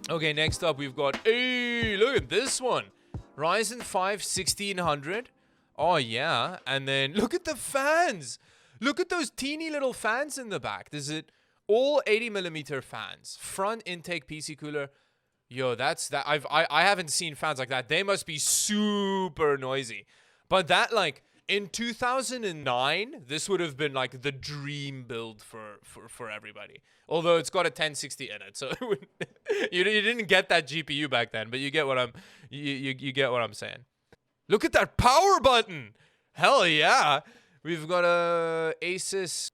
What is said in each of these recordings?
Okay, next up we've got, hey, look at this one. Ryzen 5 1600. Oh yeah, and then look at the fans. Look at those teeny little fans in the back. This is all 80mm fans. Front intake PC cooler. Yo, that's that. I haven't seen fans like that. They must be super noisy. But that, like, in 2009, this would have been like the dream build for everybody. Although it's got a 1060 in it, so you didn't get that GPU back then, but you get what you get what I'm saying. Look at that power button. Hell yeah. We've got a Asus.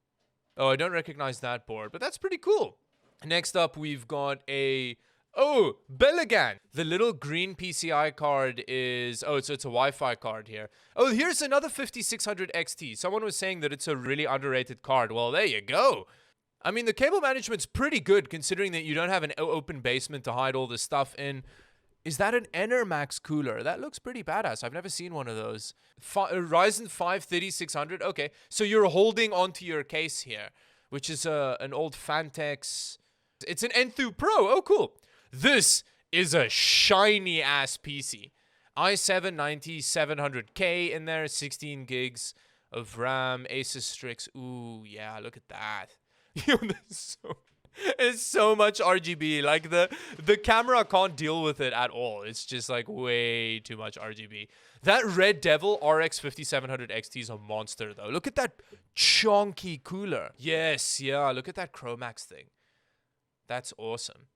Oh, I don't recognize that board, but that's pretty cool. Next up, we've got a Beligan. The little green PCI card is, it's a Wi-Fi card here. Oh, here's another 5600 XT. Someone was saying that it's a really underrated card. Well, there you go. I mean, the cable management's pretty good considering that you don't have an open basement to hide all this stuff in. Is that an Enermax cooler? That looks pretty badass. I've never seen one of those. Ryzen 5 3600. Okay, so you're holding onto your case here, which is an old Fantex. It's an Enthoo Pro. Oh, cool. This is a shiny ass PC. i7 9700K in there, 16 gigs of RAM, Asus Strix. Ooh, yeah, look at that. Yo, it's so much RGB. Like the camera can't deal with it at all. It's just like way too much RGB. That Red Devil RX 5700 XT is a monster though. Look at that chonky cooler. Yes, yeah, look at that Chromax thing. That's awesome.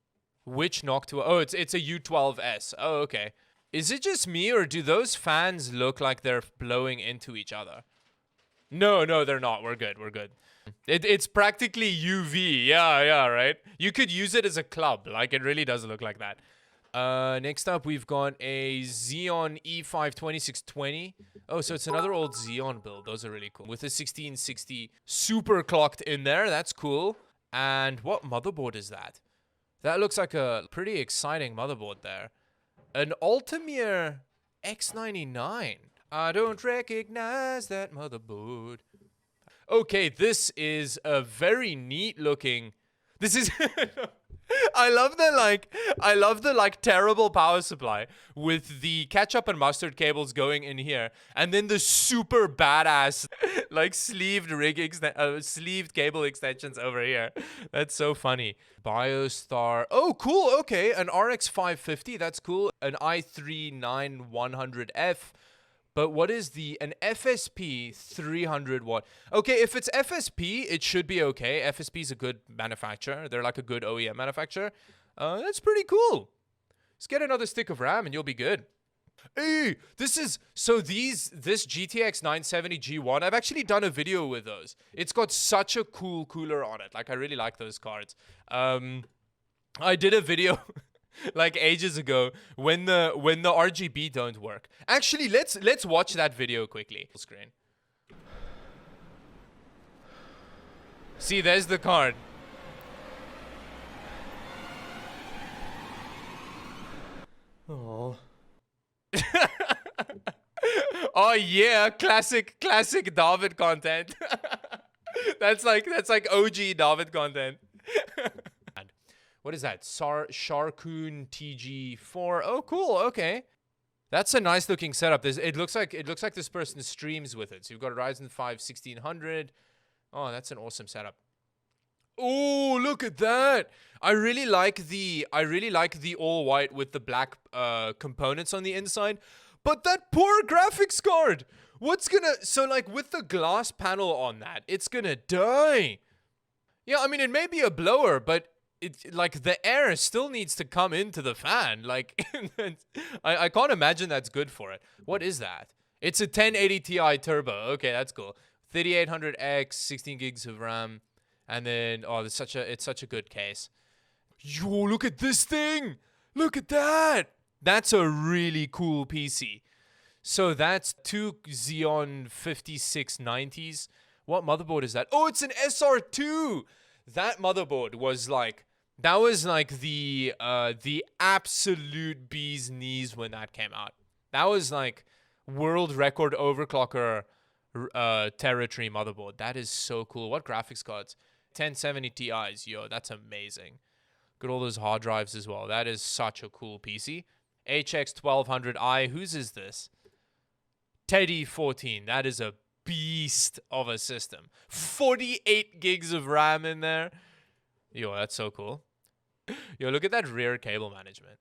Which Noctua? Oh, it's a U12S. Oh, okay. Is it just me or do those fans look like they're blowing into each other? No, they're not. We're good. It's practically UV. Yeah, right? You could use it as a club. Like, it really does look like that. Next up, we've got a Xeon E5 2620. Oh, so it's another old Xeon build. Those are really cool. With a 1660 super clocked in there. That's cool. And what motherboard is that? That looks like a pretty exciting motherboard there. An Altamir X99. I don't recognize that motherboard. Okay, this is a very neat looking. This is I love the terrible power supply with the ketchup and mustard cables going in here, and then the super badass like sleeved sleeved cable extensions over here. That's so funny. BioStar. Oh, cool. Okay, an RX 550. That's cool. An i3 9100F. But what is an FSP 300 watt? Okay, if it's FSP, it should be okay. FSP is a good manufacturer. They're like a good OEM manufacturer. That's pretty cool. Let's get another stick of RAM and you'll be good. Hey, this GTX 970 G1, I've actually done a video with those. It's got such a cool cooler on it. Like, I really like those cards. I did a video like ages ago when the RGB don't work. Actually, let's watch that video quickly. Screen. See, there's the card. Oh. Oh yeah, classic David content. that's like OG David content. What is that? Sharkoon TG4. Oh, cool. Okay, that's a nice looking setup. It looks like this person streams with it. So you've got a Ryzen 5 1600. Oh, that's an awesome setup. Oh, look at that! I really like the all white with the black components on the inside. But that poor graphics card. So like with the glass panel on that, it's gonna die. Yeah, I mean it may be a blower, but it like the air still needs to come into the fan. Like I can't imagine that's good for it. What is that? It's a 1080 Ti turbo. Okay, that's cool. 3800X, 16 gigs of RAM, and then it's such a good case. Yo, look at this thing! Look at that! That's a really cool PC. So that's two Xeon 5690s. What motherboard is that? Oh, it's an SR2. That motherboard was like the absolute bee's knees when that came out. That was like world record overclocker territory motherboard. That is so cool. What graphics cards? 1070 Ti's. Yo, that's amazing. Got all those hard drives as well. That is such a cool PC. HX 1200i. Whose is this? Teddy 14. That is a beast of a system. 48 gigs of RAM in there. Yo, that's so cool. Yo, look at that rear cable management.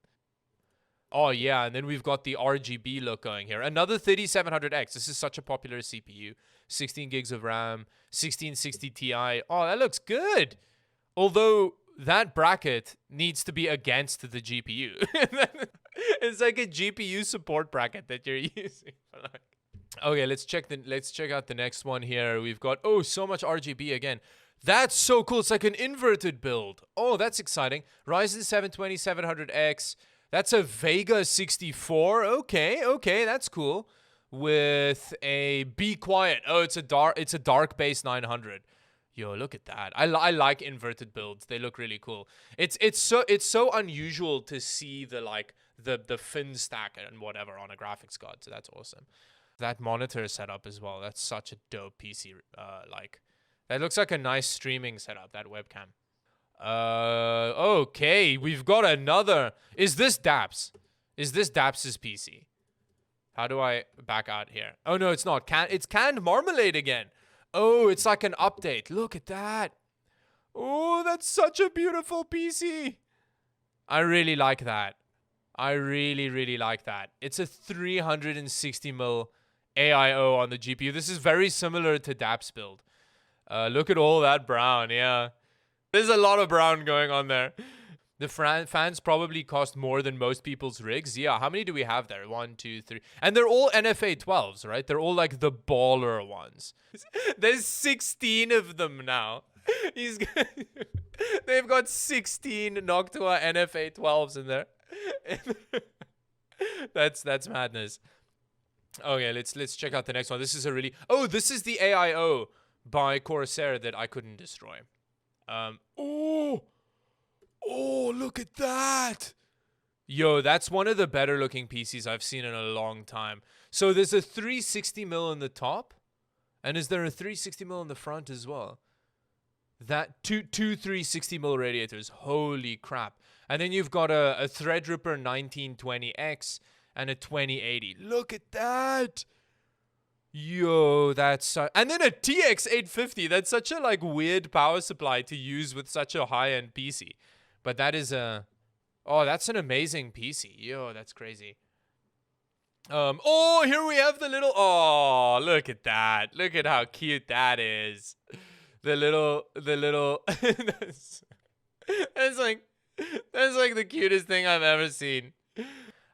Oh, yeah, and then we've got the RGB look going here. Another 3700X. This is such a popular CPU. 16 gigs of RAM, 1660 Ti. Oh, that looks good. Although that bracket needs to be against the GPU. It's like a GPU support bracket that you're using. Okay, let's check out the next one here. We've got, oh, so much RGB again. That's so cool. It's like an inverted build. Oh, that's exciting. Ryzen 7 2700X. That's a Vega 64. Okay, that's cool. With a Be Quiet. Oh, it's a dark base 900. Yo, look at that. I like inverted builds. They look really cool. It's so unusual to see the fin stack and whatever on a graphics card. So that's awesome. That monitor setup as well. That's such a dope PC. That looks like a nice streaming setup, that webcam. Okay, we've got another. Is this Daps? Is this Daps's PC? How do I back out here? Oh no, it's not. It's Canned Marmalade again. Oh, it's like an update. Look at that. Oh, that's such a beautiful PC. I really like that. I really, really like that. It's a 360mm AIO on the GPU. This is very similar to Daps build. Look at all that brown, yeah. There's a lot of brown going on there. The fans probably cost more than most people's rigs. Yeah, how many do we have there? 1, 2, 3. And they're all NFA 12s, right? They're all like the baller ones. There's 16 of them now. They've got 16 Noctua NFA 12s in there. That's madness. Okay, let's check out the next one. This is a really... Oh, this is the AIO by Corsair that I couldn't destroy. Oh, look at that. Yo, that's one of the better looking PCs I've seen in a long time. So there's a 360mm in the top. And is there a 360mm in the front as well? That two 360mm radiators. Holy crap. And then you've got a Threadripper 1920X and a 2080. Look at that. Yo, that's... and then a TX 850. That's such a weird power supply to use with such a high-end PC. But that is a... Oh, that's an amazing PC. Yo, that's crazy. Oh, here we have the little... Oh, look at that. Look at how cute that is. The little... that's like the cutest thing I've ever seen.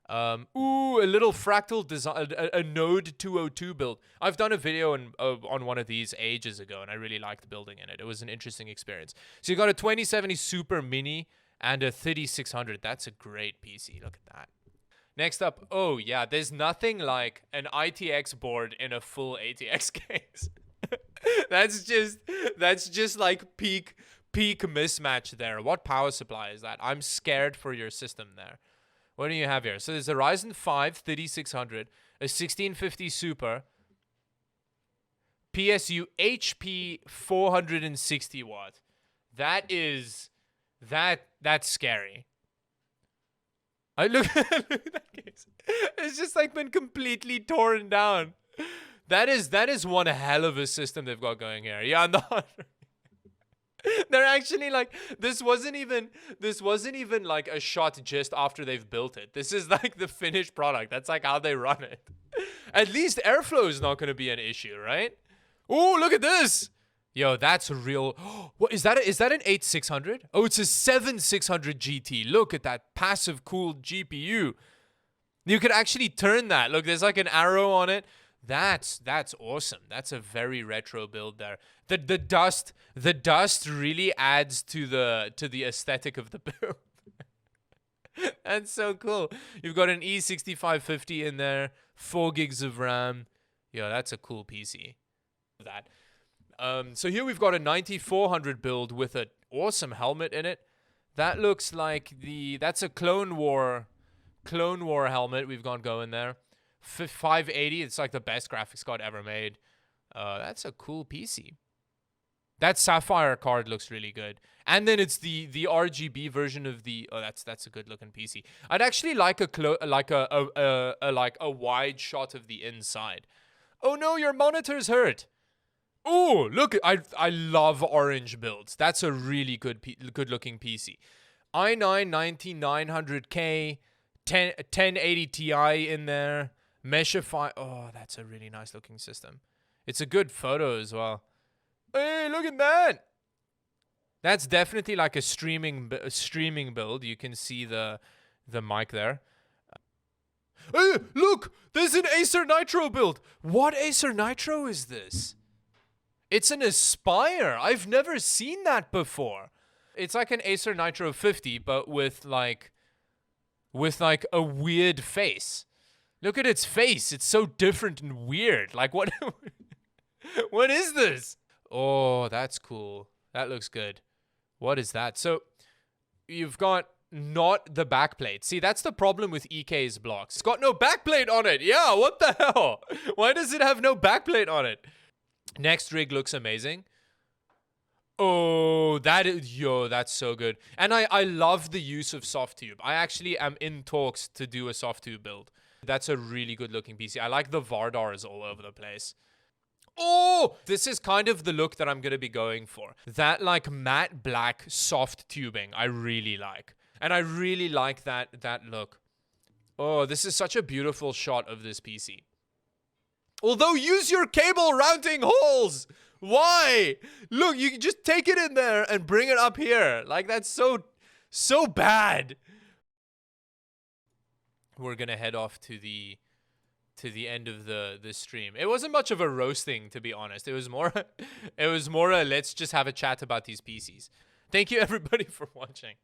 Ooh, a little fractal design, a Node 202 build. I've done a video on one of these ages ago, and I really liked building in it. It was an interesting experience. So you got a 2070 Super Mini and a 3600. That's a great PC. Look at that. Next up, oh yeah, there's nothing like an ITX board in a full ATX case. that's just like peak mismatch there. What power supply is that? I'm scared for your system there. What do you have here? So there's a Ryzen 5 3600, a 1650 Super, PSU HP 460 watt. That's scary. I look at that case. It's just like been completely torn down. That is one hell of a system they've got going here. Yeah, and they're actually like, this wasn't even like a shot just after they've built it. This is like the finished product. That's like how they run it. At least airflow is not going to be an issue, right? Oh, look at this. Yo, that's real. What is that? Is that an 8600? Oh, it's a 7600 GT. Look at that passive cooled GPU. You could actually turn that. Look, there's like an arrow on it. That's awesome. That's a very retro build there. The dust really adds to the aesthetic of the build. That's so cool. You've got an E6550 in there, 4 gigs of RAM. Yo, that's a cool PC. That. So here we've got a 9400 build with an awesome helmet in it. That looks like that's a Clone War helmet we've got going there. 580, it's like the best graphics card ever made. That's a cool PC. That sapphire card looks really good. And then it's the RGB version of the. Oh, that's a good looking PC. I'd actually like a wide shot of the inside. Oh no, your monitor's hurt. Oh, look, I love orange builds. That's a really good looking PC. i9-19900K, 1080 Ti in there. Meshify. Oh, that's a really nice looking system. It's a good photo as well. Hey, look at that. That's definitely like a streaming build. You can see the mic there. Hey, look, there's an Acer Nitro build. What Acer Nitro is this? It's an Aspire. I've never seen that before. It's like an Acer Nitro 50, but with like a weird face. Look at its face. It's so different and weird. Like what? What is this? Oh, that's cool. That looks good. What is that? So you've got not the backplate. See, that's the problem with EK's blocks. It's got no backplate on it. Yeah, what the hell? Why does it have no backplate on it? Next rig looks amazing. Oh, that's so good. And I love the use of Softube. I actually am in talks to do a Softube build. That's a really good looking PC. I like the Vardars all over the place. Oh, this is kind of the look that I'm going to be going for. That like matte black soft tubing I really like. And I really like that look. Oh, this is such a beautiful shot of this PC. Although, use your cable routing holes. Why? Look, you can just take it in there and bring it up here. Like, that's so bad. We're going to head off to the end of the stream. It wasn't much of a roasting, to be honest. It was more a let's just have a chat about these PCs. Thank you, everybody, for watching.